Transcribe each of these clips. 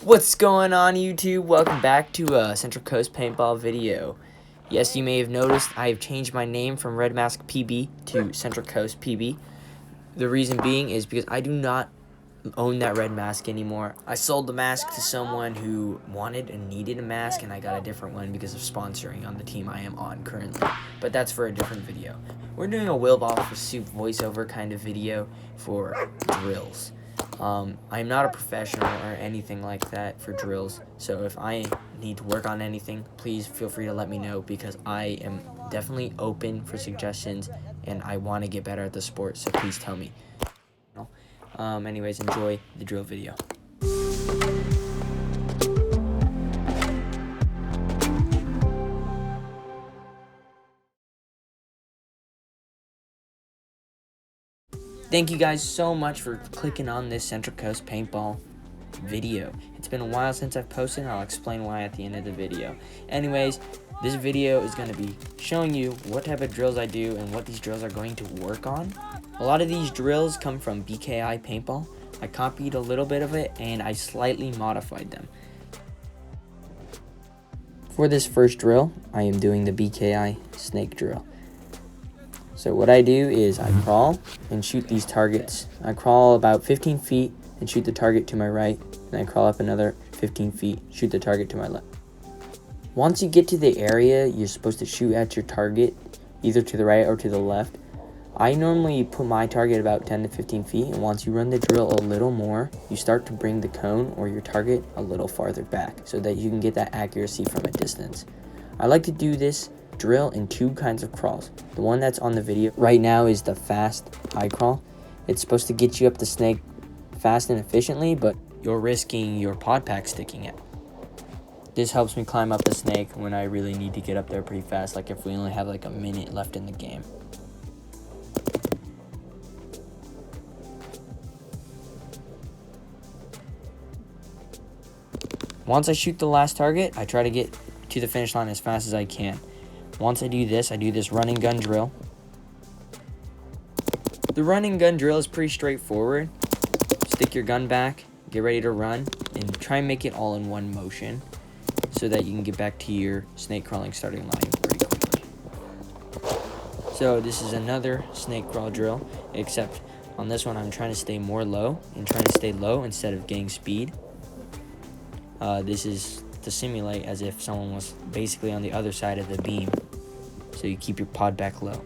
What's going on, YouTube? Welcome back to a Central Coast Paintball video. Yes, you may have noticed I have changed my name from Red Mask PB to Central Coast PB. The reason being is because I do not own that red mask anymore. I sold the mask to someone who wanted and needed a mask, and I got a different one because of sponsoring on the team I am on currently. But that's for a different video. We're doing a Will Ball for Soup voiceover kind of video for drills. I'm not a professional or anything like that for drills, so if I need to work on anything, please feel free to let me know, because I am definitely open for suggestions and I want to get better at the sport, so please tell me. Anyways, enjoy the drill video. Thank you guys so much for clicking on this Central Coast Paintball video. It's been a while since I've posted, and I'll explain why at the end of the video. Anyways, this video is going to be showing you what type of drills I do and what these drills are going to work on. A lot of these drills come from BKI Paintball. I copied a little bit of it and I slightly modified them. For this first drill, I am doing the BKI snake drill. So what I do is I crawl and shoot these targets. I crawl about 15 feet and shoot the target to my right, and I crawl up another 15 feet, shoot the target to my left. Once you get to the area you're supposed to shoot at your target, either to the right or to the left, I normally put my target about 10 to 15 feet, and once you run the drill a little more, you start to bring the cone or your target a little farther back so that you can get that accuracy from a distance. I like to do this drill in two kinds of crawls. The one that's on the video right now is the fast high crawl. It's supposed to get you up the snake fast and efficiently, but you're risking your pod pack sticking out. This helps me climb up the snake when I really need to get up there pretty fast, like if we only have like a minute left in the game. Once I shoot the last target, I try to get to the finish line as fast as I can. Once I do this run and gun drill. The run and gun drill is pretty straightforward. Stick your gun back, get ready to run, and try and make it all in one motion so that you can get back to your snake crawling starting line pretty quickly. So this is another snake crawl drill, except on this one I'm trying to stay more low and trying to stay low instead of gaining speed. This is to simulate as if someone was basically on the other side of the beam, so you keep your pod back low.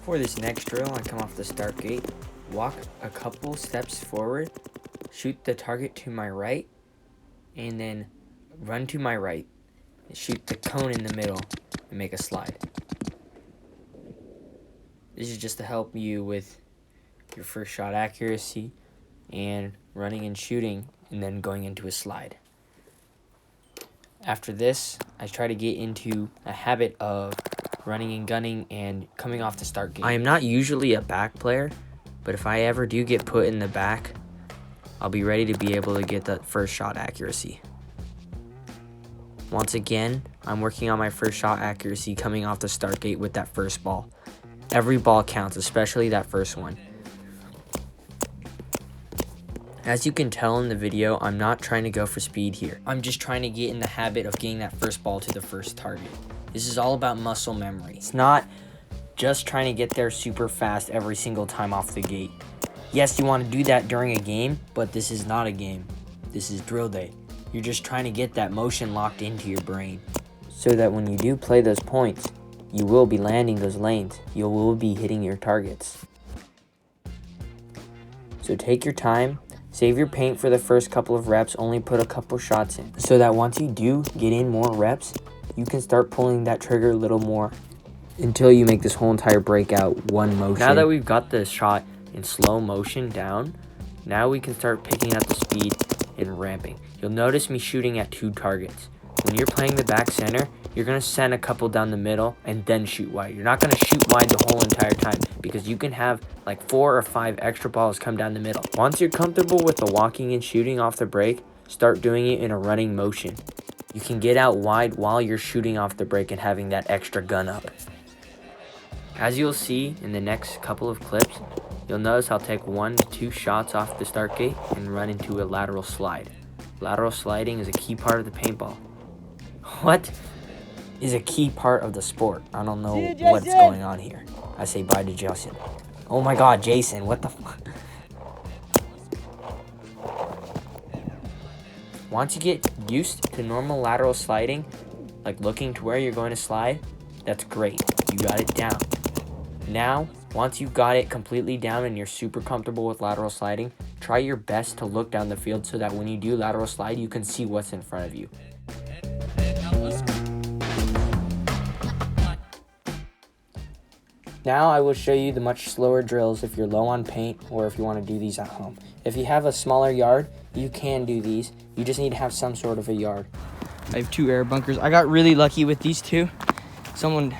For this next drill, I come off the start gate, walk a couple steps forward, shoot the target to my right, and then run to my right, shoot the cone in the middle, and make a slide. This is just to help you with your first shot accuracy and running and shooting and then going into a slide. After this, I try to get into a habit of running and gunning and coming off the start gate. I am not usually a back player, but if I ever do get put in the back, I'll be ready to be able to get that first shot accuracy. Once again, I'm working on my first shot accuracy coming off the start gate with that first ball. Every ball counts, especially that first one. As you can tell in the video, I'm not trying to go for speed here. I'm just trying to get in the habit of getting that first ball to the first target. This is all about muscle memory. It's not just trying to get there super fast every single time off the gate. Yes, you want to do that during a game, but this is not a game. This is drill day. You're just trying to get that motion locked into your brain so that when you do play those points, you will be landing those lanes. You will be hitting your targets. So take your time. Save your paint for the first couple of reps, only put a couple shots in, so that once you do get in more reps, you can start pulling that trigger a little more until you make this whole entire breakout one motion. Now that we've got the shot in slow motion down, now we can start picking up the speed and ramping. You'll notice me shooting at two targets. When you're playing the back center, you're going to send a couple down the middle and then shoot wide. You're not going to shoot wide the whole entire time, because you can have like 4 or 5 extra balls come down the middle. Once you're comfortable with the walking and shooting off the break, start doing it in a running motion. You can get out wide while you're shooting off the break and having that extra gun up. As you'll see in the next couple of clips, You'll notice I'll take 1 to 2 shots off the start gate and run into a lateral slide. Lateral sliding is a key part of the paintball. What is a key part of the sport? I don't know what's going on here. I say bye to Jason. Oh my god, Jason, what the fuck? Once you get used to normal lateral sliding, like looking to where you're going to slide, that's great. You got it down. Now, once you've got it completely down and you're super comfortable with lateral sliding, try your best to look down the field so that when you do lateral slide, you can see what's in front of you. Now I will show you the much slower drills if you're low on paint or if you want to do these at home. If you have a smaller yard, you can do these. You just need to have some sort of a yard. I have 2 air bunkers. I got really lucky with these 2. Someone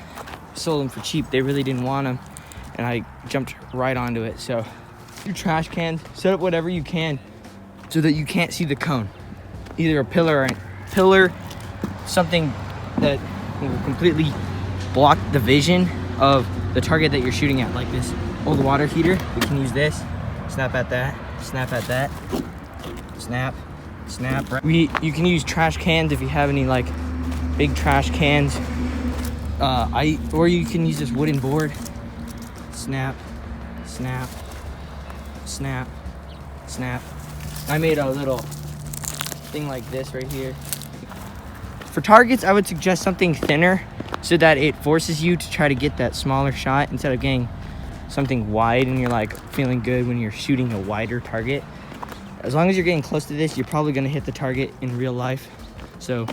sold them for cheap. They really didn't want them, and I jumped right onto it. So your trash cans, set up whatever you can so that you can't see the cone. Either a pillar, something that will completely block the vision of the target that you're shooting at, like this old water heater. We can use this. Snap at that, snap at that, snap, snap. You can use trash cans if you have any like big trash cans. Or you can use this wooden board. Snap, snap, snap, snap. I made a little thing like this right here. For targets, I would suggest something thinner so that it forces you to try to get that smaller shot instead of getting something wide and you're like feeling good when you're shooting a wider target. As long as you're getting close to this, you're probably going to hit the target in real life. So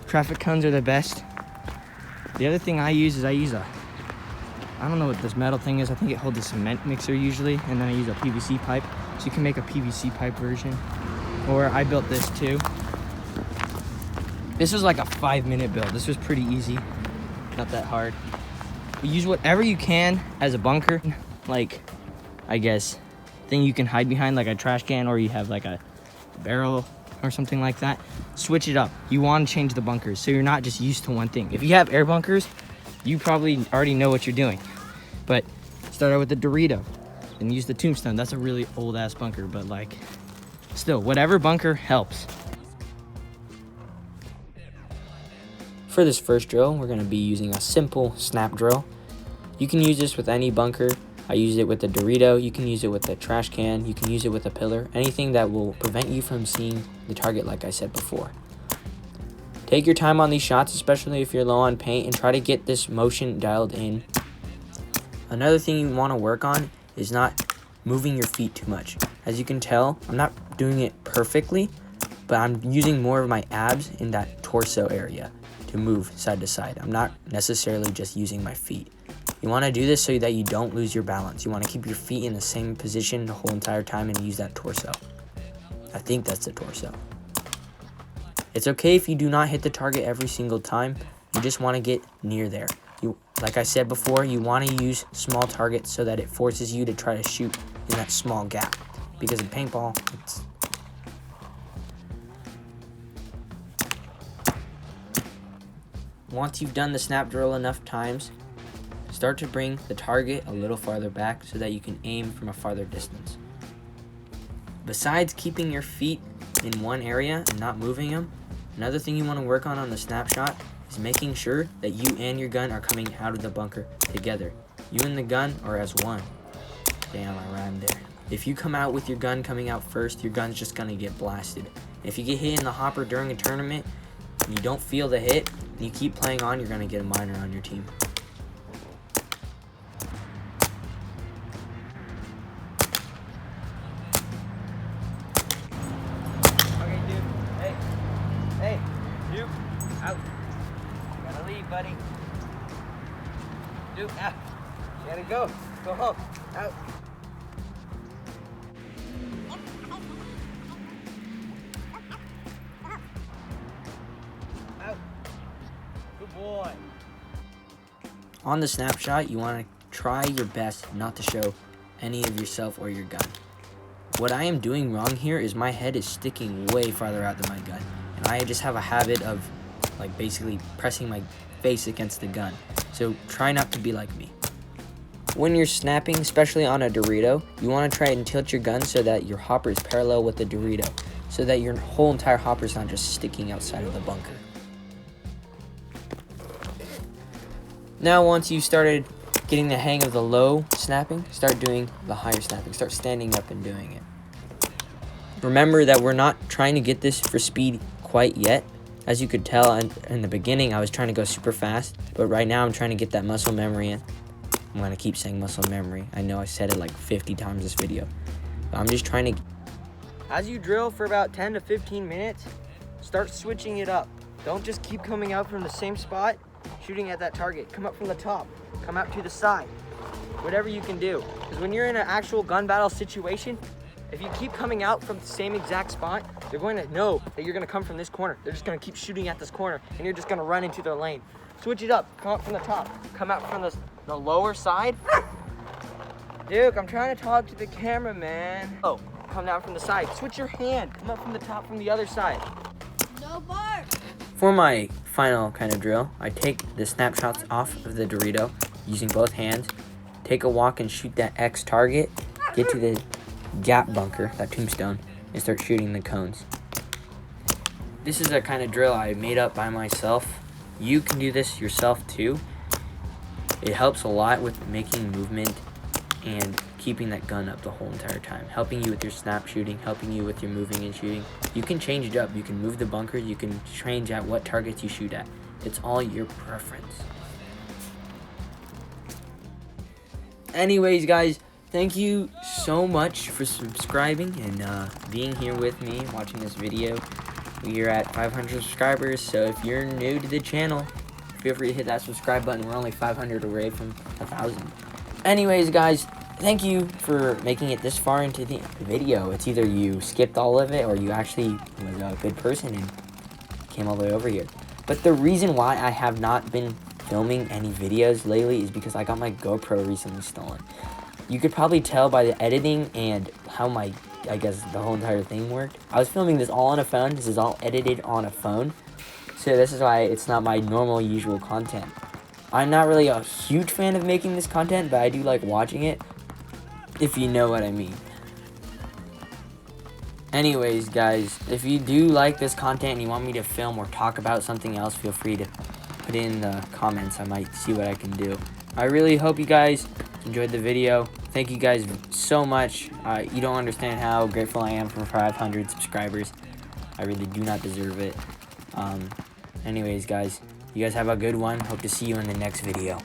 traffic cones are the best. The other thing I use is I don't know what this metal thing is. I think it holds a cement mixer usually, and then I use a PVC pipe. So you can make a PVC pipe version. Or I built this too. This was like a 5-minute build. This was pretty easy, not that hard. You use whatever you can as a bunker, like, I guess, thing you can hide behind, like a trash can, or you have like a barrel or something like that. Switch it up. You want to change the bunkers so you're not just used to one thing. If you have air bunkers, you probably already know what you're doing. But start out with the Dorito and use the Tombstone. That's a really old ass bunker, but like, still, whatever bunker helps. For this first drill, we're going to be using a simple snap drill. You can use this with any bunker. I used it with the Dorito. You can use it with the trash can. You can use it with a pillar. Anything that will prevent you from seeing the target, like I said before. Take your time on these shots, especially if you're low on paint, and try to get this motion dialed in. Another thing you want to work on is not moving your feet too much. As you can tell, I'm not doing it perfectly, but I'm using more of my abs in that torso area to move side to side. I'm not necessarily just using my feet. You want to do this so that you don't lose your balance. You want to keep your feet in the same position the whole entire time and use that torso. I think that's the torso. It's okay if you do not hit the target every single time. You just want to get near there. Like I said before, you want to use small targets so that it forces you to try to shoot in that small gap. Because in paintball, it's... Once you've done the snap drill enough times, start to bring the target a little farther back so that you can aim from a farther distance. Besides keeping your feet in one area and not moving them, another thing you want to work on the snapshot is making sure that you and your gun are coming out of the bunker together. You and the gun are as one. Damn, I rhymed there. If you come out with your gun coming out first, your gun's just going to get blasted. If you get hit in the hopper during a tournament, and you don't feel the hit, and you keep playing on, you're going to get a minor on your team. Okay, dude. Hey, you out. Gotta leave, buddy. Dude, out. Gotta go. Go home. Out. Out. Good boy. On the snapshot, you want to try your best not to show any of yourself or your gun. What I am doing wrong here is my head is sticking way farther out than my gun. And I just have a habit of like basically pressing my face against the gun. So try not to be like me. When you're snapping, especially on a Dorito, you want to try and tilt your gun so that your hopper is parallel with the Dorito, so that your whole entire hopper is not just sticking outside of the bunker. Now once you started getting the hang of the low snapping, start doing the higher snapping. Start standing up and doing it. Remember that we're not trying to get this for speed quite yet. As you could tell in the beginning, I was trying to go super fast, but right now I'm trying to get that muscle memory in. I'm going to keep saying muscle memory. I know I said it like 50 times this video, but I'm just trying to... As you drill for about 10 to 15 minutes, start switching it up. Don't just keep coming out from the same spot, shooting at that target. Come up from the top, come out to the side, whatever you can do. Because when you're in an actual gun battle situation, if you keep coming out from the same exact spot, they're going to know that you're going to come from this corner. They're just going to keep shooting at this corner, and you're just going to run into their lane. Switch it up. Come up from the top. Come out from the lower side. Duke, I'm trying to talk to the camera, man. Oh, come down from the side. Switch your hand. Come up from the top from the other side. No bark. For my final kind of drill, I take the snapshots off of the Dorito using both hands, take a walk and shoot that X target, get to the gap bunker, that tombstone, and start shooting the cones. This is a kind of drill I made up by myself. You can do this yourself too. It helps a lot with making movement and keeping that gun up the whole entire time, helping you with your snap shooting, helping you with your moving and shooting. You can change it up. You can move the bunkers. You can change at what targets you shoot at. It's all your preference. Anyways, guys, thank you so much for subscribing and being here with me watching this video. We are at 500 subscribers, so if you're new to the channel, feel free to hit that subscribe button. We're only 500 away from 1,000. Anyways, guys, thank you for making it this far into the video. It's either you skipped all of it or you actually was a good person and came all the way over here. But the reason why I have not been filming any videos lately is because I got my GoPro recently stolen. You could probably tell by the editing and how I guess the whole entire thing worked. I was filming this all on a phone. This is all edited on a phone. So this is why it's not my normal usual content. I'm not really a huge fan of making this content, but I do like watching it, if you know what I mean. Anyways, guys, if you do like this content and you want me to film or talk about something else, feel free to put it in the comments. I might see what I can do. I really hope you guys enjoyed the video. Thank you guys so much. You don't understand how grateful I am for 500 subscribers. I really do not deserve it. Anyways, guys, you guys have a good one. Hope to see you in the next video.